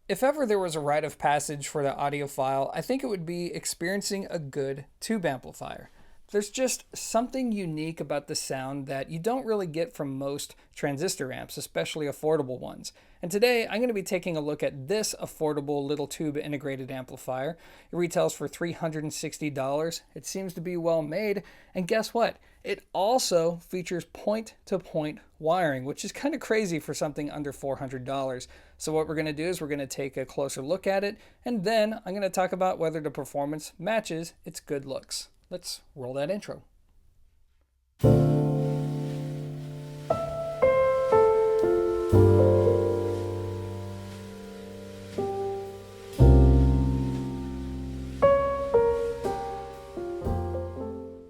If ever there was a rite of passage for the audiophile, I think it would be experiencing a good tube amplifier. There's just something unique about the sound that you don't really get from most transistor amps, especially affordable ones. And today I'm going to be taking a look at this affordable little tube integrated amplifier. It retails for $360. It seems to be well made, and guess what? It also features point-to-point wiring, which is kind of crazy for something under $400. So what we're going to do is we're going to take a closer look at it, and then I'm going to talk about whether the performance matches its good looks. Let's roll that intro.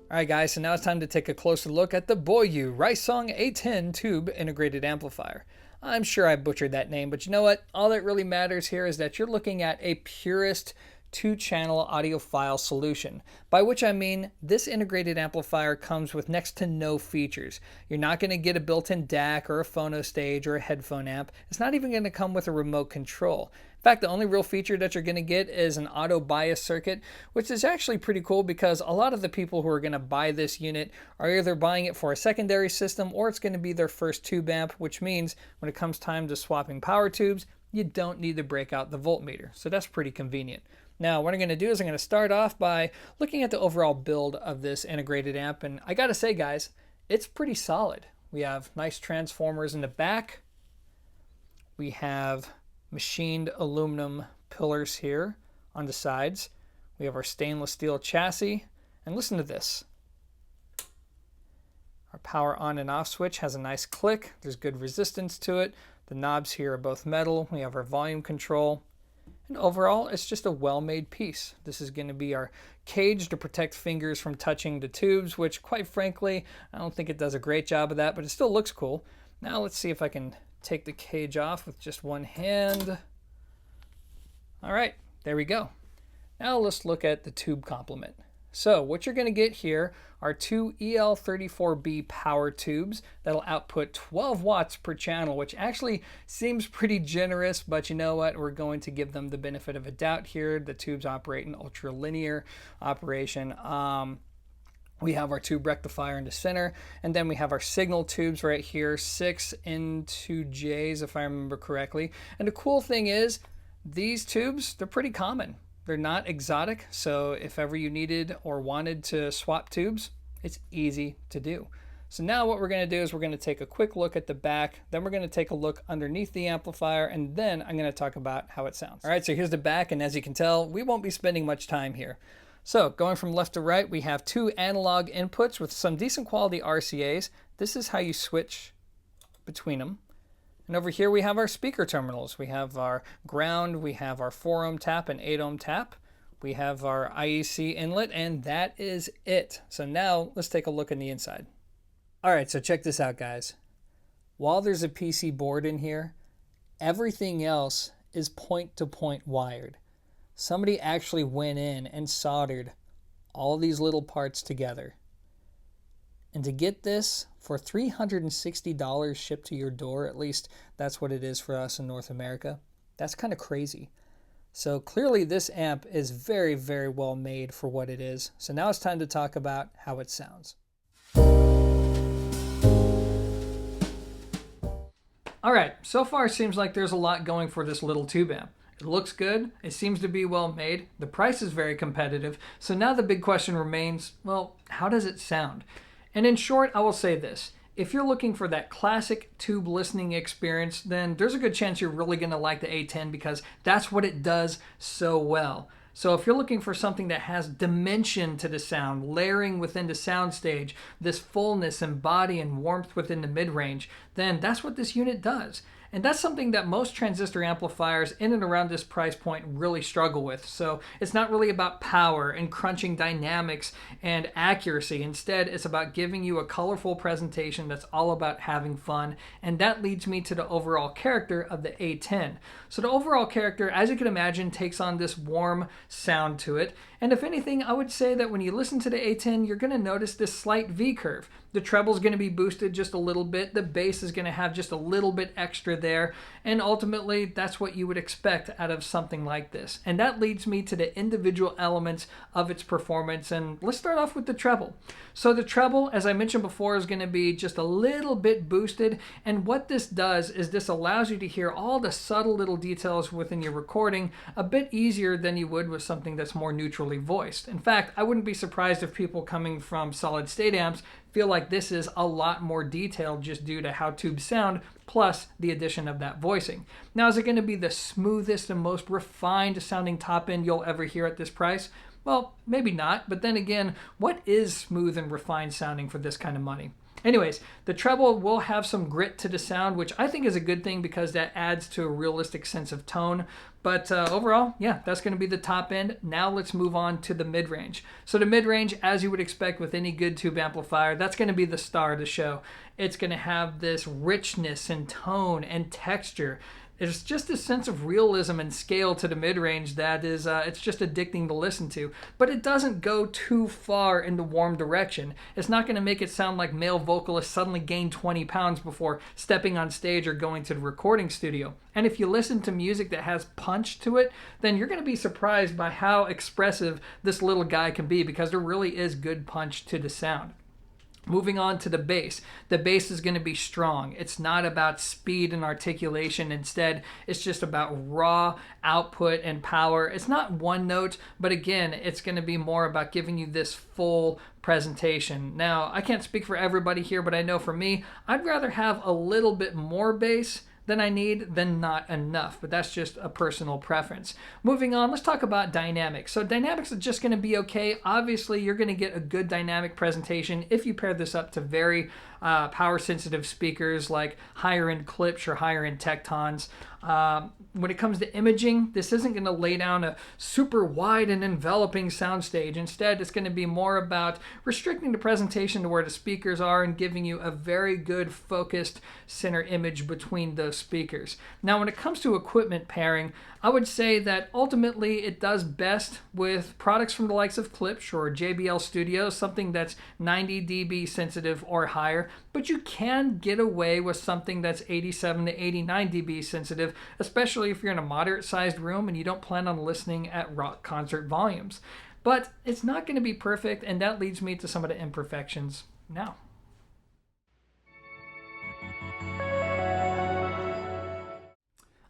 Alright guys, so now it's time to take a closer look at the Boyuu Reisong A10 tube integrated amplifier. I'm sure I butchered that name, but you know what? All that really matters here is that you're looking at a purist two-channel audiophile solution, by which I mean this integrated amplifier comes with next to no features. You're not going to get a built-in DAC or a phono stage or a headphone amp. It's not even going to come with a remote control. In fact, the only real feature that you're going to get is an auto bias circuit, which is actually pretty cool because a lot of the people who are going to buy this unit are either buying it for a secondary system or it's going to be their first tube amp, which means when it comes time to swapping power tubes, you don't need to break out the voltmeter. So that's pretty convenient. Now, what I'm going to do is I'm going to start off by looking at the overall build of this integrated amp, and I got to say, guys, it's pretty solid. We have nice transformers in the back. We have machined aluminum pillars here on the sides. We have our stainless steel chassis, and listen to this. Our power on and off switch has a nice click. There's good resistance to it. The knobs here are both metal. We have our volume control. And overall, it's just a well-made piece. This is going to be our cage to protect fingers from touching the tubes, which quite frankly, I don't think it does a great job of that, but it still looks cool. Now let's see if I can take the cage off with just one hand. All right, there we go. Now let's look at the tube complement. So what you're going to get here are two EL34B power tubes that'll output 12 watts per channel, which actually seems pretty generous, but you know what? We're going to give them the benefit of a doubt here. The tubes operate in ultralinear operation. We have our tube rectifier in the center, and then we have our signal tubes right here, 6 N2Js if I remember correctly. And the cool thing is, these tubes, they're pretty common. They're not exotic, so if ever you needed or wanted to swap tubes, it's easy to do. So now what we're going to do is we're going to take a quick look at the back, then we're going to take a look underneath the amplifier, and then I'm going to talk about how it sounds. All right, so here's the back, and as you can tell, we won't be spending much time here. So going from left to right, we have two analog inputs with some decent quality RCAs. This is how you switch between them. And over here we have our speaker terminals. We have our ground, we have our 4 ohm tap and 8 ohm tap. We have our IEC inlet, and that is it. So now let's take a look in the inside. All right, so check this out, guys. While there's a PC board in here, everything else is point-to-point wired. Somebody actually went in and soldered all these little parts together. And to get this for $360 shipped to your door, at least that's what it is for us in North America, that's kind of crazy. So clearly this amp is very, very well made for what it is. So now it's time to talk about how it sounds. All right, so far it seems like there's a lot going for this little tube amp. It looks good, it seems to be well made, the price is very competitive. So now the big question remains, well, how does it sound? And in short, I will say this. If you're looking for that classic tube listening experience, then there's a good chance you're really going to like the A10 because that's what it does so well. So if you're looking for something that has dimension to the sound, layering within the soundstage, this fullness and body and warmth within the mid-range, then that's what this unit does. And that's something that most transistor amplifiers in and around this price point really struggle with. So it's not really about power and crunching dynamics and accuracy. Instead, it's about giving you a colorful presentation that's all about having fun. And that leads me to the overall character of the A10. So the overall character, as you can imagine, takes on this warm sound to it. And if anything, I would say that when you listen to the A10, you're going to notice this slight V curve. The treble is going to be boosted just a little bit. The bass is going to have just a little bit extra there. And ultimately, that's what you would expect out of something like this. And that leads me to the individual elements of its performance. And let's start off with the treble. So the treble, as I mentioned before, is going to be just a little bit boosted. And what this does is this allows you to hear all the subtle little details within your recording a bit easier than you would with something that's more neutrally voiced. In fact, I wouldn't be surprised if people coming from solid state amps feel like this is a lot more detailed just due to how tubes sound, plus the addition of that voicing. Now, is it going to be the smoothest and most refined sounding top end you'll ever hear at this price? Well, maybe not, but then again, what is smooth and refined sounding for this kind of money? Anyways, the treble will have some grit to the sound, which I think is a good thing because that adds to a realistic sense of tone. But overall, yeah, that's going to be the top end. Now let's move on to the mid-range. So the mid-range, as you would expect with any good tube amplifier, that's going to be the star of the show. It's going to have this richness and tone and texture. There's just a sense of realism and scale to the mid-range that is, it's just addicting to listen to. But it doesn't go too far in the warm direction. It's not going to make it sound like male vocalists suddenly gain 20 pounds before stepping on stage or going to the recording studio. And if you listen to music that has punch to it, then you're going to be surprised by how expressive this little guy can be, because there really is good punch to the sound. Moving on to the bass. The bass is going to be strong. It's not about speed and articulation. Instead, it's just about raw output and power. It's not one note, but again, it's going to be more about giving you this full presentation. Now, I can't speak for everybody here, but I know for me, I'd rather have a little bit more bass than I need than not enough, but that's just a personal preference. Moving on, let's talk about dynamics. So dynamics are just going to be okay. Obviously, you're going to get a good dynamic presentation if you pair this up to very power sensitive speakers like higher end Klipsch or higher end Tektons. When it comes to imaging, this isn't going to lay down a super wide and enveloping soundstage. Instead, it's going to be more about restricting the presentation to where the speakers are and giving you a very good focused center image between those speakers. Now, when it comes to equipment pairing, I would say that ultimately it does best with products from the likes of Klipsch or JBL Studio, something that's 90 dB sensitive or higher, but you can get away with something that's 87 to 89 dB sensitive, especially if you're in a moderate sized room and you don't plan on listening at rock concert volumes. But it's not going to be perfect, and that leads me to some of the imperfections now.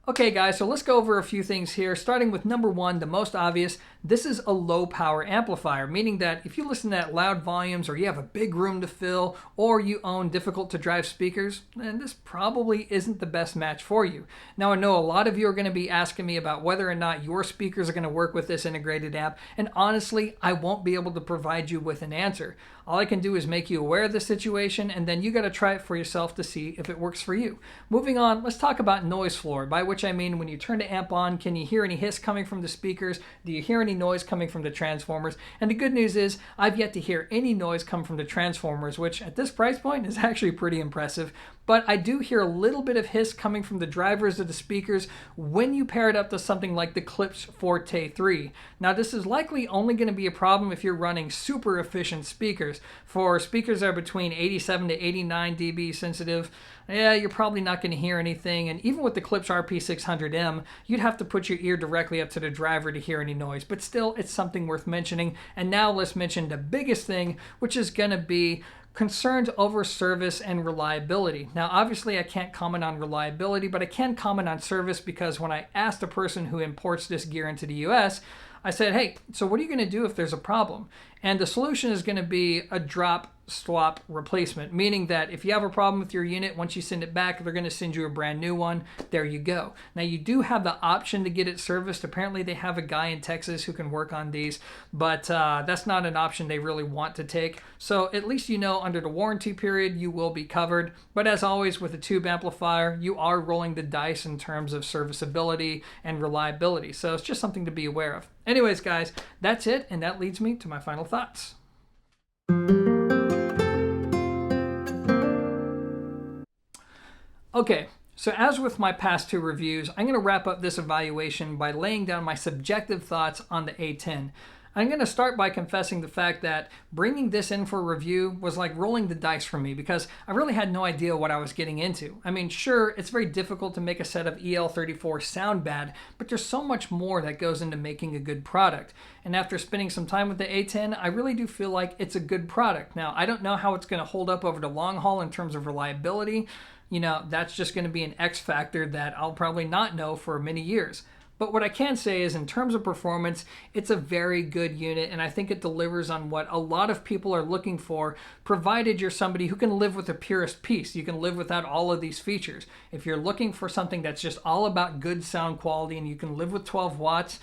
Okay guys, so let's go over a few things here, starting with number one, the most obvious. This is a low power amplifier, meaning that if you listen at loud volumes or you have a big room to fill or you own difficult to drive speakers, then this probably isn't the best match for you. Now, I know a lot of you are going to be asking me about whether or not your speakers are going to work with this integrated amp, and honestly, I won't be able to provide you with an answer. All I can do is make you aware of the situation, and then you got to try it for yourself to see if it works for you. Moving on, let's talk about noise floor, by which I mean when you turn the amp on, can you hear any hiss coming from the speakers? Do you hear any noise coming from the transformers? And the good news is I've yet to hear any noise come from the transformers, which at this price point is actually pretty impressive. But I do hear a little bit of hiss coming from the drivers of the speakers when you pair it up to something like the Klipsch Forte III. Now, this is likely only going to be a problem if you're running super efficient speakers. For speakers that are between 87 to 89 dB sensitive, yeah, you're probably not going to hear anything. And even with the Klipsch RP600M, you'd have to put your ear directly up to the driver to hear any noise. But still, it's something worth mentioning. And now let's mention the biggest thing, which is going to be concerns over service and reliability. Now, obviously, I can't comment on reliability, but I can comment on service because when I asked a person who imports this gear into the US, I said, hey, so what are you going to do if there's a problem? And the solution is going to be a drop swap replacement, meaning that if you have a problem with your unit, once you send it back, they're going to send you a brand new one. There you go. Now, you do have the option to get it serviced. Apparently, they have a guy in Texas who can work on these, but that's not an option they really want to take. So at least you know under the warranty period, you will be covered. But as always with a tube amplifier, you are rolling the dice in terms of serviceability and reliability. So it's just something to be aware of. Anyways, guys, that's it, and that leads me to my final thoughts. Okay, so as with my past two reviews, I'm going to wrap up this evaluation by laying down my subjective thoughts on the A10. I'm going to start by confessing the fact that bringing this in for review was like rolling the dice for me because I really had no idea what I was getting into. I mean, sure, it's very difficult to make a set of EL34 sound bad, but there's so much more that goes into making a good product. And after spending some time with the A10, I really do feel like it's a good product. Now, I don't know how it's going to hold up over the long haul in terms of reliability. You know, that's just going to be an X factor that I'll probably not know for many years. But what I can say is in terms of performance, it's a very good unit, and I think it delivers on what a lot of people are looking for, provided you're somebody who can live with a purist piece. You can live without all of these features. If you're looking for something that's just all about good sound quality and you can live with 12 watts,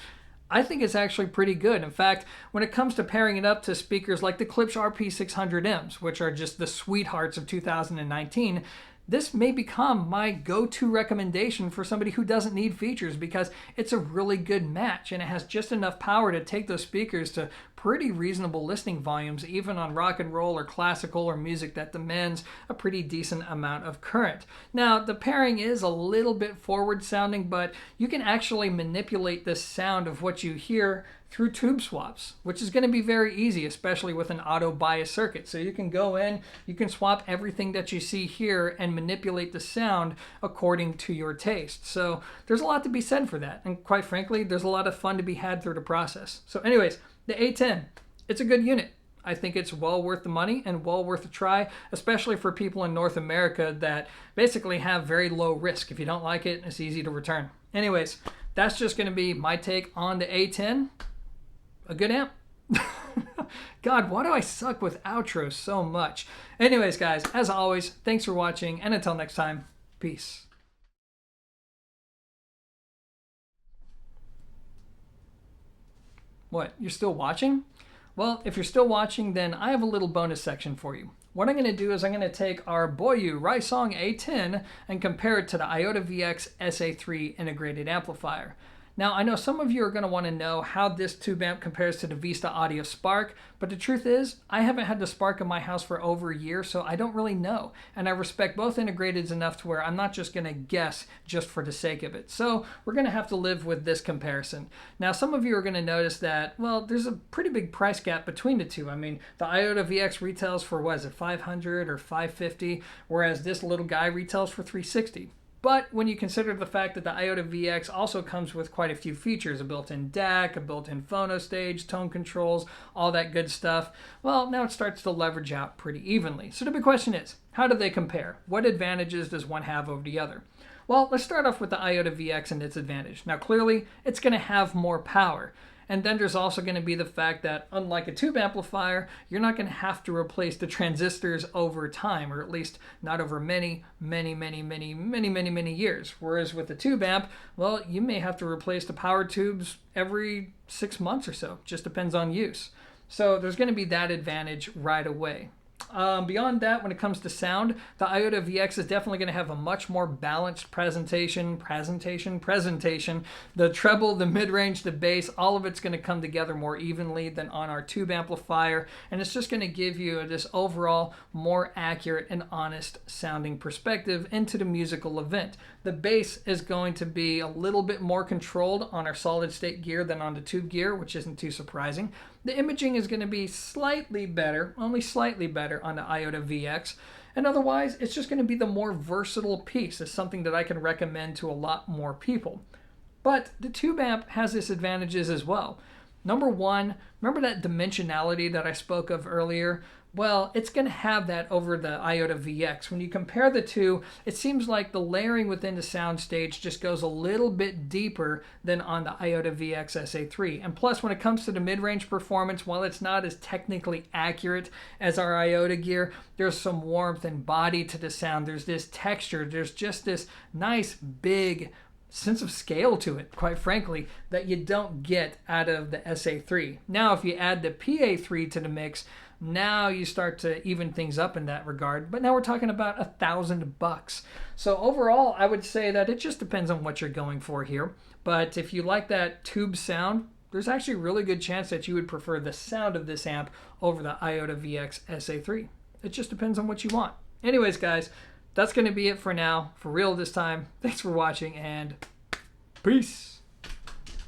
I think it's actually pretty good. In fact, when it comes to pairing it up to speakers like the Klipsch RP600Ms, which are just the sweethearts of 2019, this may become my go-to recommendation for somebody who doesn't need features because it's a really good match and it has just enough power to take those speakers to pretty reasonable listening volumes, even on rock and roll or classical or music that demands a pretty decent amount of current. Now, the pairing is a little bit forward sounding, but you can actually manipulate the sound of what you hear through tube swaps, which is going to be very easy, especially with an auto bias circuit. So you can go in, you can swap everything that you see here and manipulate the sound according to your taste. So there's a lot to be said for that. And quite frankly, there's a lot of fun to be had through the process. So anyways, the A10, it's a good unit. I think it's well worth the money and well worth a try, especially for people in North America that basically have very low risk. If you don't like it, it's easy to return. Anyways, that's just going to be my take on the A10. A good amp. God, why do I suck with outros so much? Anyways, guys, as always, thanks for watching, and until next time, peace. What, you're still watching? Well, if you're still watching, then I have a little bonus section for you. What I'm going to do is I'm going to take our Boyuu Reisong A10 and compare it to the Iota VX SA3 integrated amplifier. Now, I know some of you are going to want to know how this tube amp compares to the Vista Audio Spark, but the truth is, I haven't had the Spark in my house for over a year, so I don't really know. And I respect both integrateds enough to where I'm not just going to guess just for the sake of it. So we're going to have to live with this comparison. Now, some of you are going to notice that, well, there's a pretty big price gap between the two. I mean, the Iota VX retails for, what is it, $500 or $550, whereas this little guy retails for $360. But when you consider the fact that the Iota VX also comes with quite a few features, a built-in DAC, a built-in phono stage, tone controls, all that good stuff, well, now it starts to leverage out pretty evenly. So the big question is, how do they compare? What advantages does one have over the other? Well, let's start off with the Iota VX and its advantage. Now, clearly, it's going to have more power. And then there's also going to be the fact that, unlike a tube amplifier, you're not going to have to replace the transistors over time, or at least not over many years. Whereas with the tube amp, well, you may have to replace the power tubes every 6 months or so. Just depends on use. So there's going to be that advantage right away. Beyond that, when it comes to sound, the Iota VX is definitely going to have a much more balanced presentation. The treble, the mid-range, the bass, all of it's going to come together more evenly than on our tube amplifier, and it's just going to give you this overall more accurate and honest sounding perspective into the musical event. The bass is going to be a little bit more controlled on our solid state gear than on the tube gear, which isn't too surprising. The imaging is going to be slightly better, only slightly better on the Iota VX. And otherwise, it's just going to be the more versatile piece. It's something that I can recommend to a lot more people. But the tube amp has its advantages as well. Number one, remember that dimensionality that I spoke of earlier? Well, it's going to have that over the Iota VX. When you compare the two, it seems like the layering within the soundstage just goes a little bit deeper than on the Iota VX SA3. And plus, when it comes to the mid-range performance, while it's not as technically accurate as our Iota gear, there's some warmth and body to the sound. There's this texture. There's just this nice, big sense of scale to it, quite frankly, that you don't get out of the SA3. Now, if you add the PA3 to the mix, now you start to even things up in that regard. But now we're talking about $1,000. So overall, I would say that it just depends on what you're going for here. But if you like that tube sound, there's actually a really good chance that you would prefer the sound of this amp over the Iota VX SA3. It just depends on what you want. Anyways, guys, that's going to be it for now. For real this time. Thanks for watching, and peace.